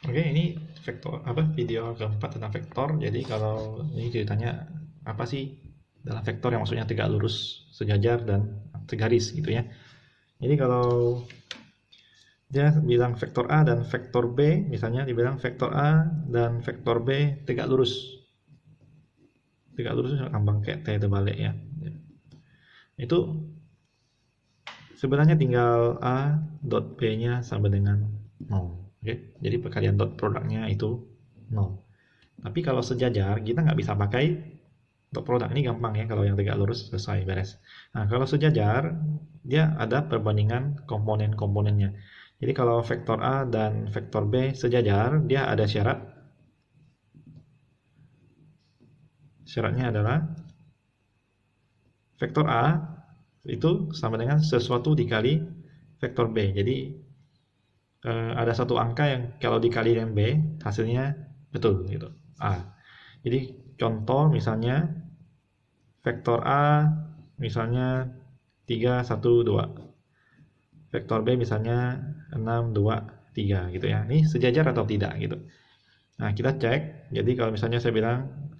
Oke, ini vektor apa video keempat tentang vektor. Jadi kalau ini ceritanya apa sih dalam vektor yang maksudnya tegak lurus, sejajar dan segaris gitu ya. Jadi kalau dia bilang vektor A dan vektor B, misalnya dibilang vektor A dan vektor B tegak lurus. Tegak lurus itu lambang kayak T terbalik ya. Itu sebenarnya tinggal A dot B-nya sama dengan 0. Oke, jadi perkalian dot produknya itu 0. Tapi kalau sejajar kita nggak bisa pakai dot produk, ini gampang ya, kalau yang tegak lurus selesai beres. Nah kalau sejajar dia ada perbandingan komponen-komponennya. Jadi kalau vektor A dan vektor B sejajar, dia ada syarat. Syaratnya adalah vektor A itu sama dengan sesuatu dikali vektor B. Jadi ada satu angka yang kalau dikali dengan B hasilnya betul gitu, A. Jadi contoh misalnya vektor A misalnya 3, 1, 2. Vektor B misalnya 6, 2, 3 gitu ya. Ini sejajar atau tidak gitu. Nah, kita cek. Jadi kalau misalnya saya bilang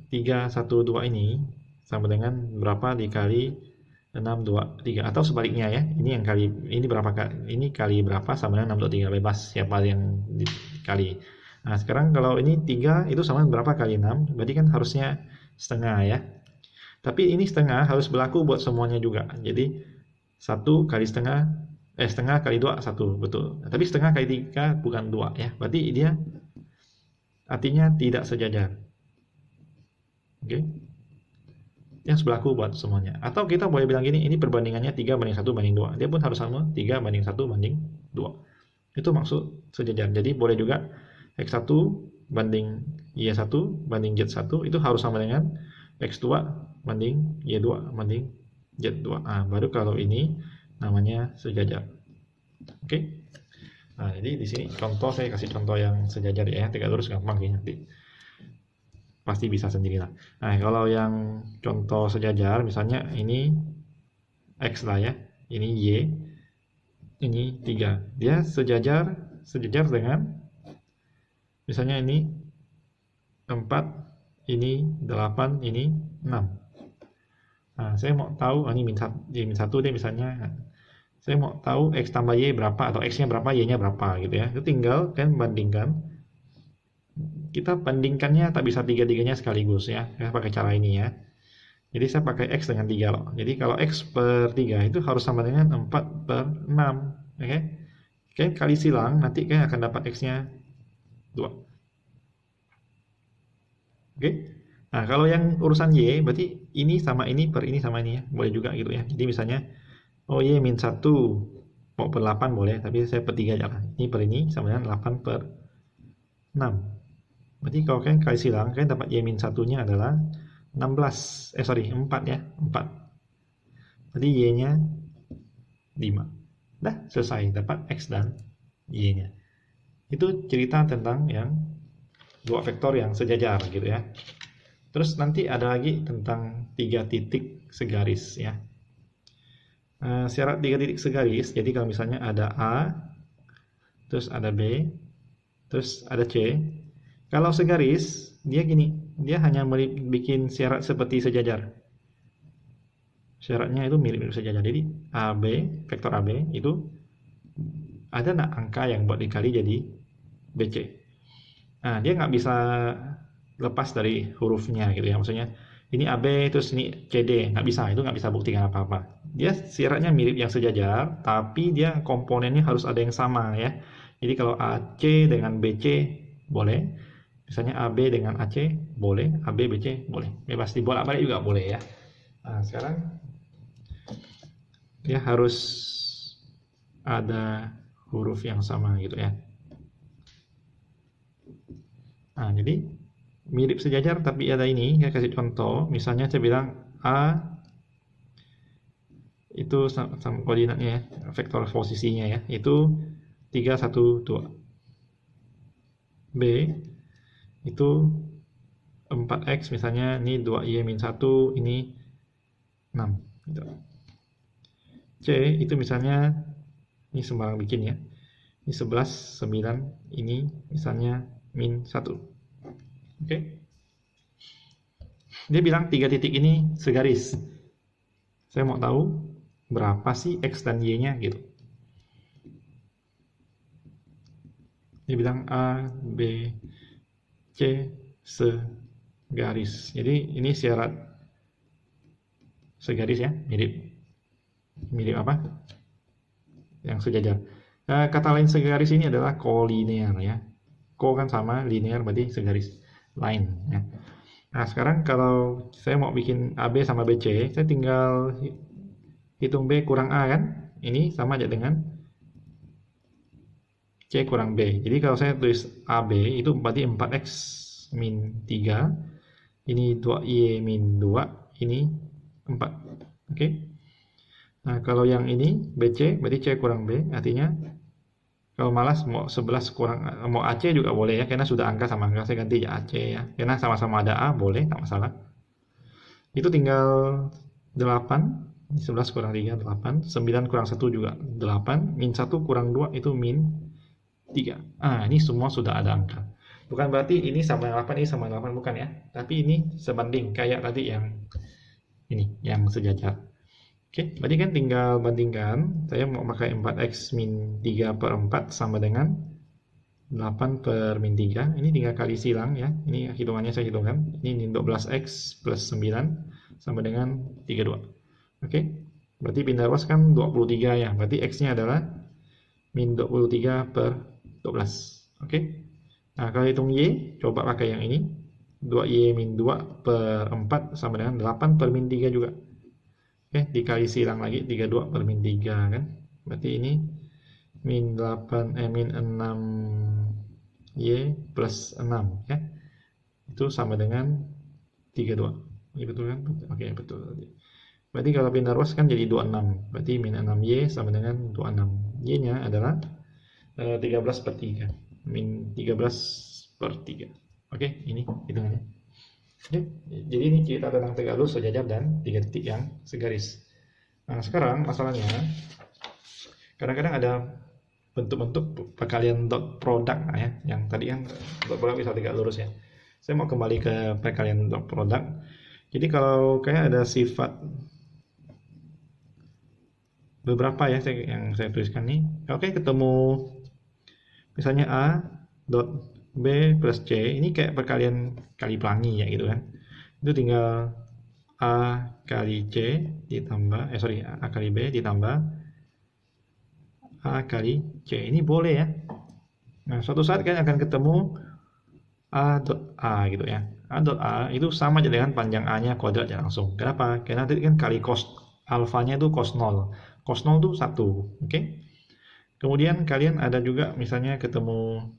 3, 1, 2 ini sama dengan berapa dikali 6, 2, 3 atau sebaliknya ya. Ini yang kali ini berapa ini kali berapa sama dengan 6, 2, 3, bebas siapa yang dikali. Nah, sekarang kalau ini 3 itu sama berapa kali 6? Berarti kan harusnya setengah ya. Tapi ini setengah harus berlaku buat semuanya juga. Jadi 1 kali setengah, setengah kali 2, 1, betul. Tapi setengah kali 3 bukan 2 ya. Berarti dia artinya tidak sejajar. Oke. Yang harus berlaku buat semuanya. Atau kita boleh bilang gini, ini perbandingannya 3 banding 1 banding 2. Dia pun harus sama 3 banding 1 banding 2. Itu maksud sejajar. Jadi boleh juga X1 banding Y1 banding Z1 itu harus sama dengan X2 banding Y2 banding Z2. Nah, baru kalau ini namanya sejajar. Oke. Nah, jadi di sini contoh, saya kasih contoh yang sejajar ya, tegak lurus gampang sih nanti. Pasti bisa sendirilah. Nah, kalau yang contoh sejajar misalnya ini X lah ya, ini Y, ini 3. Dia sejajar dengan misalnya ini 4, ini 8, ini 6. Nah, saya mau tahu ini min 1 deh misalnya. Saya mau tahu X tambah Y berapa atau X-nya berapa, Y-nya berapa gitu ya. Itu tinggal kan bandingkan. Kita bandingkannya tak bisa tiga-tiganya sekaligus ya. Saya pakai cara ini ya. Jadi saya pakai X dengan 3 loh. Jadi kalau X per 3 itu harus sama dengan 4 per 6. Oke. Oke, kali silang nanti kan akan dapat X-nya 2. Oke. Nah, kalau yang urusan Y berarti ini sama ini per ini sama ini ya. Boleh juga gitu ya. Jadi misalnya oh Y min 1 mau per 8 boleh, tapi saya per 3 aja lah. Ini per ini sama dengan 8 per 6. Berarti kalau kalian kali silang, kalian dapat Y min 1-nya adalah 16. 4 ya. 4. Berarti Y-nya 5. Dah, selesai. Dapat X dan Y-nya. Itu cerita tentang yang dua vektor yang sejajar gitu ya. Terus nanti ada lagi tentang 3 titik segaris ya. Syarat 3 titik segaris, jadi kalau misalnya ada A, terus ada B, terus ada C. Kalau segaris, dia gini, dia hanya bikin syarat seperti sejajar. Syaratnya itu mirip-mirip sejajar. Jadi AB, vektor AB itu ada nggak angka yang buat dikali jadi BC. Nah, dia nggak bisa lepas dari hurufnya gitu ya. Maksudnya ini AB terus ini CD, nggak bisa. Itu nggak bisa buktikan apa-apa. Dia syaratnya mirip yang sejajar, tapi dia komponennya harus ada yang sama ya. Jadi kalau AC dengan BC boleh, misalnya AB dengan AC boleh, AB BC boleh. Bebas dibolak-balik juga boleh ya. Nah, sekarang dia harus ada huruf yang sama gitu ya. Nah, jadi mirip sejajar tapi ada ini, saya kasih contoh. Misalnya saya bilang A itu sama koordinatnya ya, vektor posisinya ya, itu 3, 1, 2. B itu 4x misalnya, ini 2y min 1, ini 6 gitu. C itu misalnya, ini sembarang bikin ya, Ini 11, 9, ini misalnya min 1. Oke. Dia bilang 3 titik ini segaris. Saya mau tahu berapa sih X dan Y-nya gitu. Dia bilang A, B, C segaris. Jadi ini syarat segaris ya, mirip apa? Yang sejajar. Kata lain segaris ini adalah kolinear ya. Ko kan sama, linear berarti segaris, line ya. Nah, sekarang kalau saya mau bikin AB sama BC, saya tinggal hitung B kurang A kan? Ini sama aja dengan C kurang B. Jadi kalau saya tulis AB itu berarti 4X min 3. Ini 2Y min 2. Ini 4. Oke. Nah, kalau yang ini BC berarti C kurang B. Artinya kalau malas mau 11 kurang, mau AC juga boleh ya. Karena sudah angka sama angka, saya ganti ya AC ya. Karena sama-sama ada A, boleh, tak masalah. Itu tinggal 8. 11 kurang 3, 8. 9 kurang 1 juga 8. Min 1 kurang 2 itu min 3. Ini semua sudah ada angka. Bukan berarti ini sama 8, ini sama 8, bukan ya. Tapi ini sebanding, kayak tadi yang ini, yang sejajar. Oke, berarti kan tinggal bandingkan. Saya mau pakai 4X min 3 per 4 sama dengan 8 per min 3. Ini tinggal kali silang ya. Ini hitungannya saya hitungkan. Ini 12X plus 9 sama dengan 32. Oke, berarti pindah ruas kan 23 ya. Berarti X-nya adalah min 23 per 12. Oke. Nah, kalau hitung Y, coba pakai yang ini. 2Y min 2 per 4 sama dengan 8 per min 3 juga. Oke, dikali silang lagi 32 per min 3 kan. Berarti ini min 6Y plus 6 ya. Itu sama dengan 32. Ini betul kan? Oke, betul. Berarti kalau pindah ruas kan jadi 26. Berarti min 6Y sama dengan 26. Y-nya adalah 13 per 3. Min 13 per 3. Oke, ini hitungannya. Oke, jadi ini cerita tentang tegak lurus, sejajar, dan 3 titik yang segaris. Nah, sekarang masalahnya, kadang-kadang ada bentuk-bentuk perkalian dot product ya. Yang tadi kan dot product bisa tegak lurus ya. Saya mau kembali ke perkalian dot product. Jadi kalau kayak ada sifat beberapa ya yang saya tuliskan nih. Oke, ketemu misalnya A dot B plus C, ini kayak perkalian kali pelangi ya gitu kan. Itu tinggal A kali C ditambah A kali B ditambah A kali C. Ini boleh ya. Nah, suatu saat kan akan ketemu A dot A gitu ya. A dot A itu sama aja dengan panjang A-nya kuadrat ya langsung. Kenapa? Karena tadi kan kali cos alfanya itu cos 0. Cos 0 itu 1. Oke. Kemudian kalian ada juga misalnya ketemu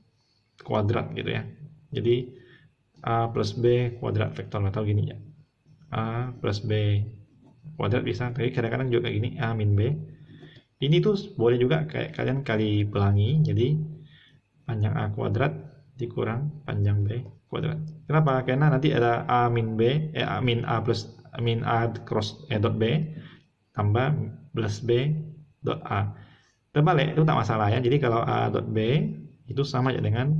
kuadrat gitu ya. Jadi A plus B kuadrat vektor atau gini ya. A plus B kuadrat bisa, tapi kadang-kadang juga kayak gini A min B. Ini tuh boleh juga kayak kalian kali pelangi, jadi panjang A kuadrat dikurang panjang B kuadrat. Kenapa? Karena nanti ada A min B, A min A plus min A cross dot B tambah plus B dot A. Terbalik itu tak masalah ya. Jadi kalau A dot B itu sama aja dengan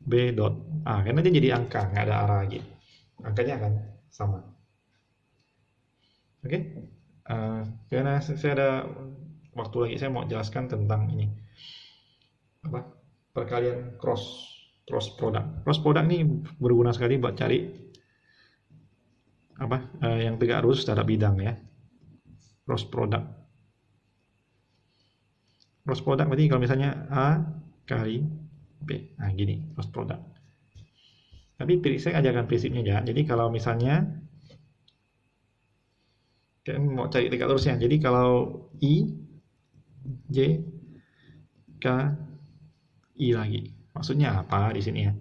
B dot A, karena dia jadi angka, nggak ada arah lagi, angkanya akan sama. Oke. Karena saya ada waktu lagi, saya mau jelaskan tentang ini apa, perkalian cross product. Cross product ini berguna sekali buat cari apa yang tegak lurus secara bidang ya. Cross product berarti kalau misalnya A kali B, nah gini cross product. Tapi saya ajarkan prinsipnya ya. Jadi kalau misalnya kalian mau cari tegak lurusnya, jadi kalau I J K I lagi, maksudnya apa di sini ya?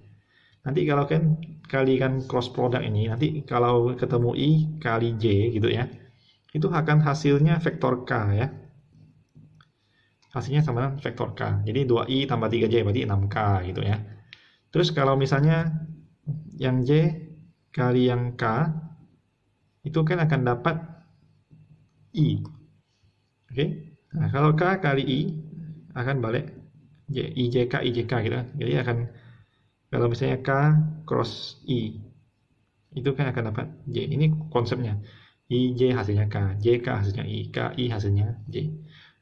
Nanti kalau kan kalikan cross product ini, nanti kalau ketemu I kali J gitu ya, itu akan hasilnya vektor K ya. Hasilnya sama dengan vektor K. Jadi 2I tambah 3J berarti 6K gitu ya. Terus kalau misalnya yang J kali yang K, itu kan akan dapat I. Oke. Nah, kalau K kali I akan balik IJK IJK gitu kan. Jadi akan, kalau misalnya K cross I itu kan akan dapat J. Ini konsepnya. IJ hasilnya K, JK hasilnya I, KI hasilnya J.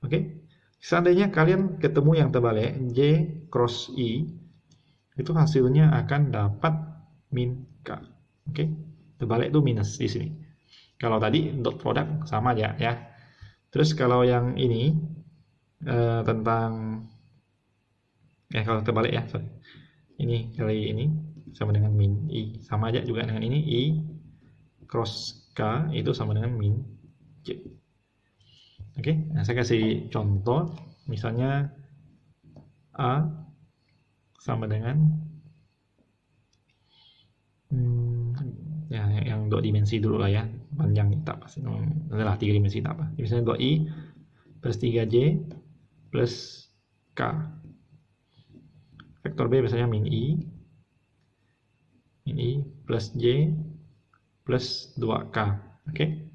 Oke. Seandainya kalian ketemu yang terbalik, J cross I, itu hasilnya akan dapat min K. Oke. Terbalik itu minus di sini. Kalau tadi dot product sama aja ya. Terus kalau yang ini tentang kalau terbalik ya, sorry. Ini kali ini sama dengan min I, sama aja juga dengan ini, I cross K itu sama dengan min J. Oke, nah saya kasih contoh, misalnya A sama dengan ya yang 2 dimensi dulu lah ya, panjang tak pas, adalah 3 dimensi tak apa. Misalnya 2I plus 3J plus K. Vektor B biasanya min I plus J plus 2K. Oke.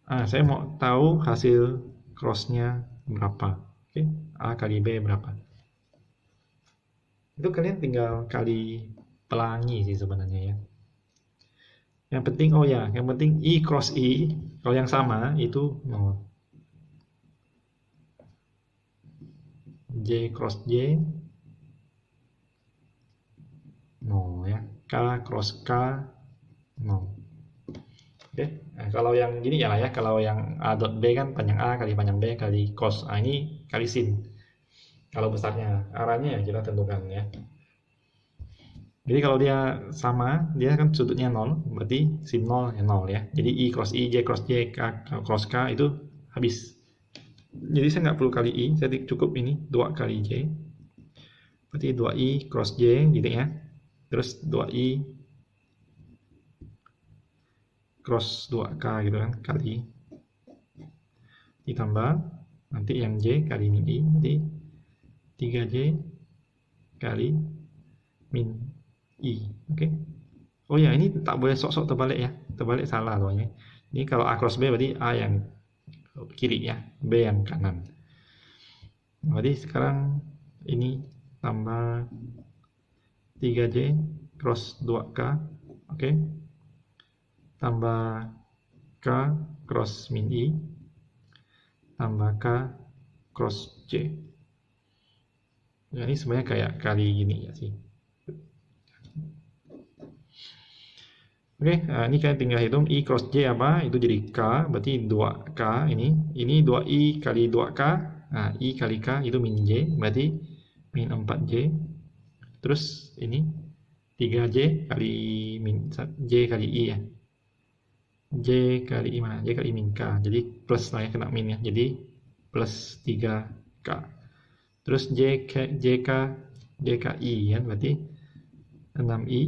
Saya mau tahu hasil crossnya berapa. Oke. A kali B berapa. Itu kalian tinggal kali pelangi sih sebenarnya ya. Yang penting, yang penting I cross I, kalau yang sama itu 0. J cross J 0 ya. K cross K 0. Oke. Nah, kalau yang gini ya kalau yang A dot B kan panjang A kali panjang B kali cos. Ini kali sin. Kalau besarnya, arahnya ya kita tentukan ya. Jadi kalau dia sama, dia kan sudutnya 0, berarti sin 0 ya 0 ya. Jadi I cross I, J cross J, K cross K itu habis. Jadi saya nggak perlu kali I, saya cukup ini 2 kali J. Berarti 2I cross J gitu ya. Terus 2I cross 2K gitu kan, kali ditambah nanti yang J kali min I, berarti 3J kali min I. Oke. Ya, ini tak boleh sok-sok terbalik ya, terbalik salah loh ini. Ini kalau A cross B berarti A yang kiri ya, B yang kanan. Berarti sekarang ini tambah 3J cross 2K, oke. Tambah K cross min I, tambah K cross J. Ya, ini sebenarnya kayak kali gini ya sih. Oke, ini kalian tinggal hitung I cross J apa, itu jadi K, berarti 2K ini 2I kali 2K, nah I kali K itu min J, berarti min 4J, terus ini 3J kali min J kali I ya, J kali I mana, J kali min K, jadi plus lah ya, kena min ya, jadi plus 3K, terus JK JKI kan, berarti 6I,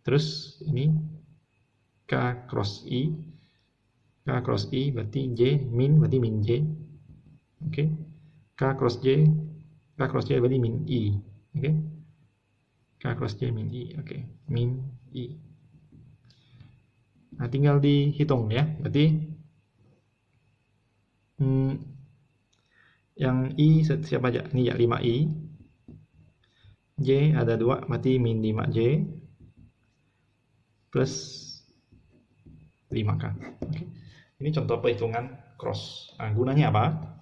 terus ini K cross I berarti J min, berarti min J. Oke. K cross J berarti min I. Oke. K cross J min I. Oke. Min I. Nah, tinggal dihitung ya. Berarti yang I siapa aja? Ini ya 5I. J ada 2, berarti min 5J plus 5K. Oke. Ini contoh perhitungan cross. Nah, gunanya apa?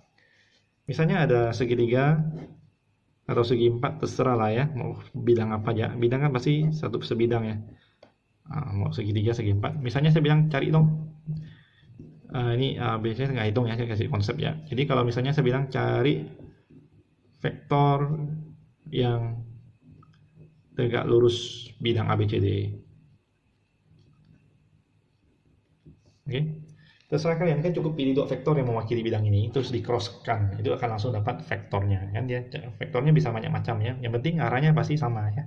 Misalnya ada segitiga atau segi 4, terserah lah ya, mau bidang apa aja. Bidang kan pasti satu sebidang ya. Mau segitiga, segi 4. Misalnya saya bilang cari dong. Ini biasanya nggak hitung ya, saya kasih konsep ya. Jadi kalau misalnya saya bilang cari vektor yang tegak lurus bidang ABCD. Oke, terserah kalian, kan cukup pilih 2 vektor yang mewakili bidang ini, terus di crosskan, itu akan langsung dapat vektornya kan. Dia vektornya bisa banyak macam ya, yang penting arahnya pasti sama ya.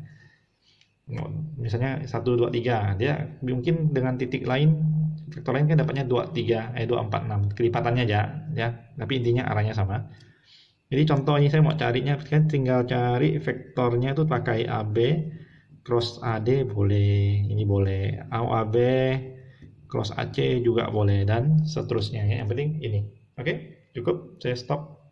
Misalnya 1, 2, 3, dia mungkin dengan titik lain, vektor lain kan dapatnya 2, 3, 2, 4, 6, kelipatannya aja ya, tapi intinya arahnya sama. Jadi contoh ini saya mau carinya kan, tinggal cari vektornya itu pakai AB cross AD boleh, ini boleh, AB cross AC juga boleh, dan seterusnya ya. Yang penting ini. Oke, cukup, saya stop.